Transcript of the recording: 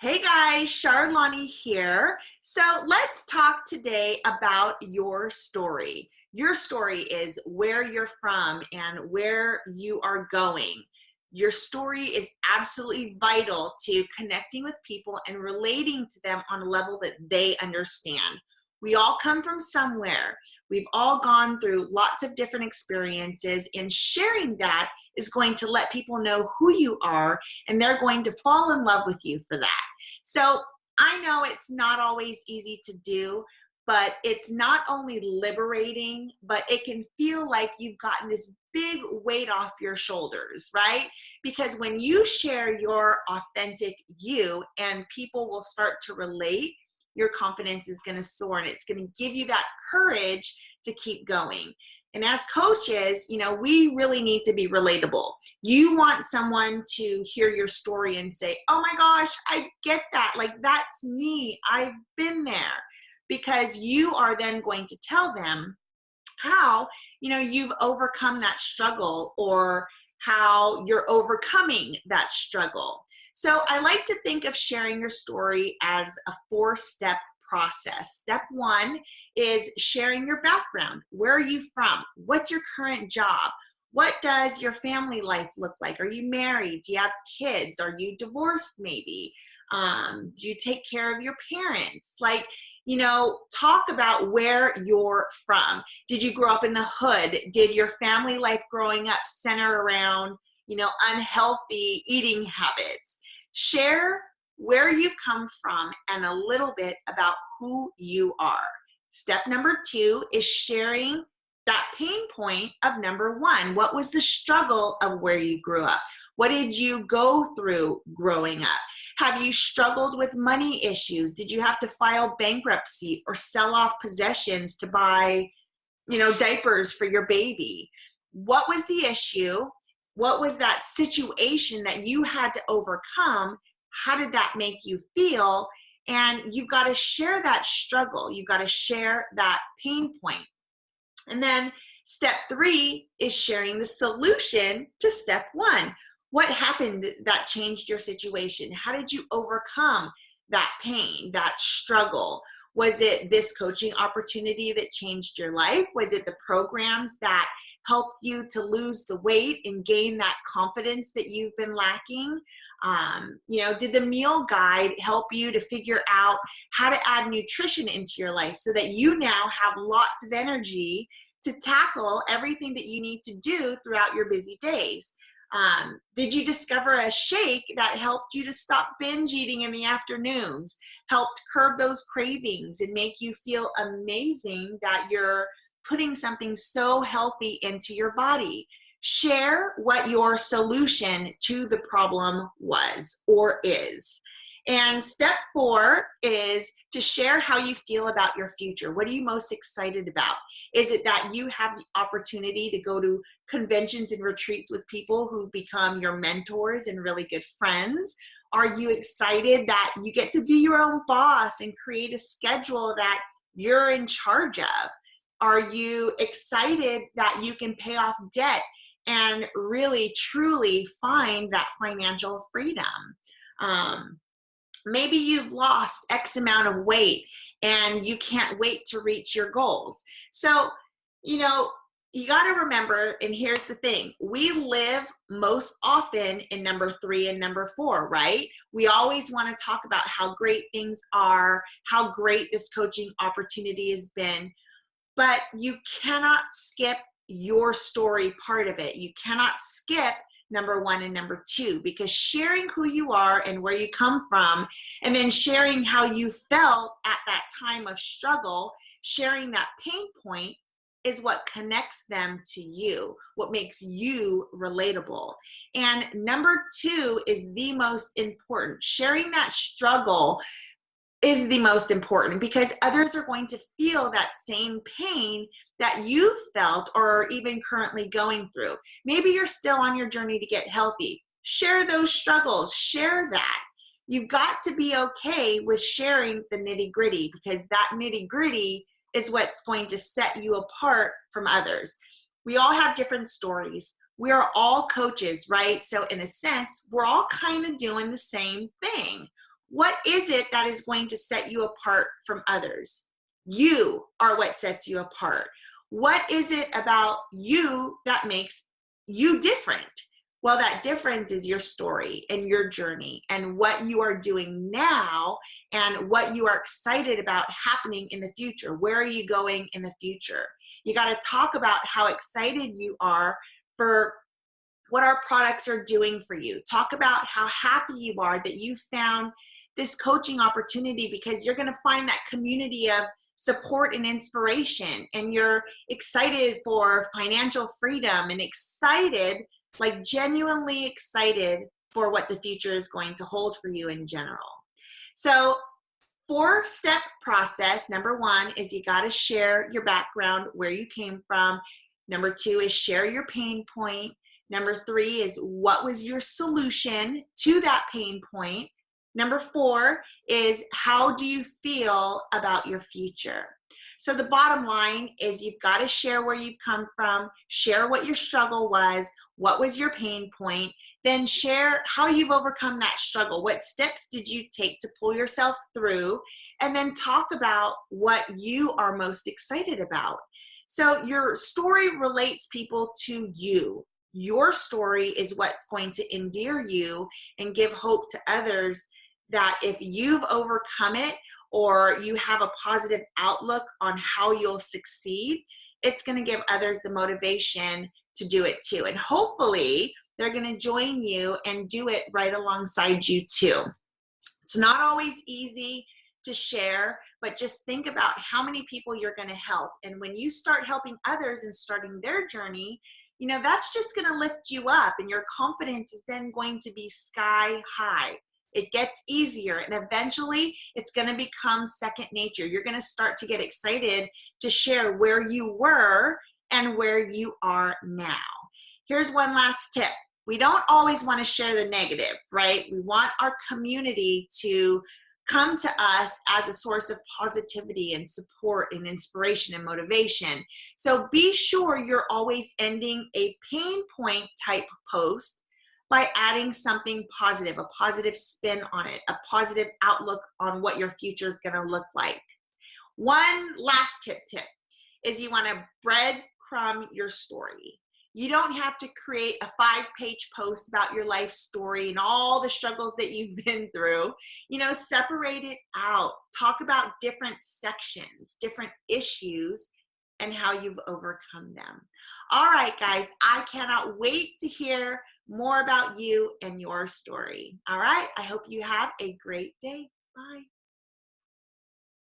Hey guys, Charlani here. So let's talk today about your story. Your story is where you're from and where you are going. Your story is absolutely vital to connecting with people and relating to them on a level that they understand. We all come from somewhere. We've all gone through lots of different experiences, and sharing that is going to let people know who you are, and they're going to fall in love with you for that. So I know it's not always easy to do, but it's not only liberating, but it can feel like you've gotten this big weight off your shoulders, right? Because when you share your authentic you and people will start to relate, your confidence is going to soar and it's going to give you that courage to keep going. And as coaches, we really need to be relatable. You want someone to hear your story and say, oh my gosh, I get that. Like, that's me. I've been there. Because you are then going to tell them how, you've overcome that struggle or how you're overcoming that struggle. So I like to think of sharing your story as a 4-step process. Step 1 is sharing your background. Where are you from? What's your current job? What does your family life look like? Are you married? Do you have kids? Are you divorced maybe? Do you take care of your parents? Talk about where you're from. Did you grow up in the hood? Did your family life growing up center around, unhealthy eating habits? Share where you've come from and a little bit about who you are. Step number 2 is sharing that pain point of number 1. What was the struggle of where you grew up? What did you go through growing up? Have you struggled with money issues? Did you have to file bankruptcy or sell off possessions to buy, diapers for your baby? What was the issue? What was that situation that you had to overcome? How did that make you feel? And you've got to share that struggle. You've got to share that pain point. And then step 3 is sharing the solution to step 1. What happened that changed your situation? How did you overcome that pain, that struggle? Was it this coaching opportunity that changed your life? Was it the programs that helped you to lose the weight and gain that confidence that you've been lacking? Did the meal guide help you to figure out how to add nutrition into your life so that you now have lots of energy to tackle everything that you need to do throughout your busy days? Did you discover a shake that helped you to stop binge eating in the afternoons, helped curb those cravings and make you feel amazing that you're putting something so healthy into your body? Share what your solution to the problem was or is. And step 4 is to share how you feel about your future. What are you most excited about? Is it that you have the opportunity to go to conventions and retreats with people who've become your mentors and really good friends? Are you excited that you get to be your own boss and create a schedule that you're in charge of? Are you excited that you can pay off debt and really, truly find that financial freedom? Maybe you've lost X amount of weight and you can't wait to reach your goals. So, you got to remember, and here's the thing, we live most often in number 3 and number 4, right? We always want to talk about how great things are, how great this coaching opportunity has been, but you cannot skip your story part of it. You cannot skip number 1 and number 2, because sharing who you are and where you come from, and then sharing how you felt at that time of struggle, sharing that pain point is what connects them to you, what makes you relatable. And number 2 is the most important. Sharing that struggle is the most important because others are going to feel that same pain that you felt or even currently going through. Maybe you're still on your journey to get healthy. Share those struggles, share that. You've got to be okay with sharing the nitty-gritty, because that nitty-gritty is what's going to set you apart from others. We all have different stories. We are all coaches, right? So in a sense, we're all kind of doing the same thing. What is it that is going to set you apart from others? You are what sets you apart. What is it about you that makes you different? Well, that difference is your story and your journey and what you are doing now and what you are excited about happening in the future. Where are you going in the future? You got to talk about how excited you are for what our products are doing for you. Talk about how happy you are that you found this coaching opportunity, because you're going to find that community of support and inspiration, and you're excited for financial freedom and excited, like genuinely excited for what the future is going to hold for you in general. So 4-step process. Number 1 is you got to share your background, where you came from. Number 2 is share your pain point. Number 3 is what was your solution to that pain point. Number 4 is how do you feel about your future? So the bottom line is you've got to share where you've come from, share what your struggle was, what was your pain point, then share how you've overcome that struggle. What steps did you take to pull yourself through? And then talk about what you are most excited about. So your story relates people to you. Your story is what's going to endear you and give hope to others that if you've overcome it or you have a positive outlook on how you'll succeed, it's going to give others the motivation to do it too. And hopefully they're going to join you and do it right alongside you too. It's not always easy to share, but just think about how many people you're going to help. And when you start helping others and starting their journey, you know, that's just going to lift you up, and your confidence is then going to be sky high. It gets easier, and eventually it's going to become second nature. You're going to start to get excited to share where you were and where you are now. Here's one last tip. We don't always want to share the negative, right? We want our community to come to us as a source of positivity and support and inspiration and motivation. So be sure you're always ending a pain point type post by adding something positive, a positive spin on it, a positive outlook on what your future is going to look like. One last tip is you want to breadcrumb your story. You don't have to create a 5-page post about your life story and all the struggles that you've been through. You know, separate it out. Talk about different sections, different issues, and how you've overcome them. All right, guys, I cannot wait to hear more about you and your story. All right, I hope you have a great day. Bye.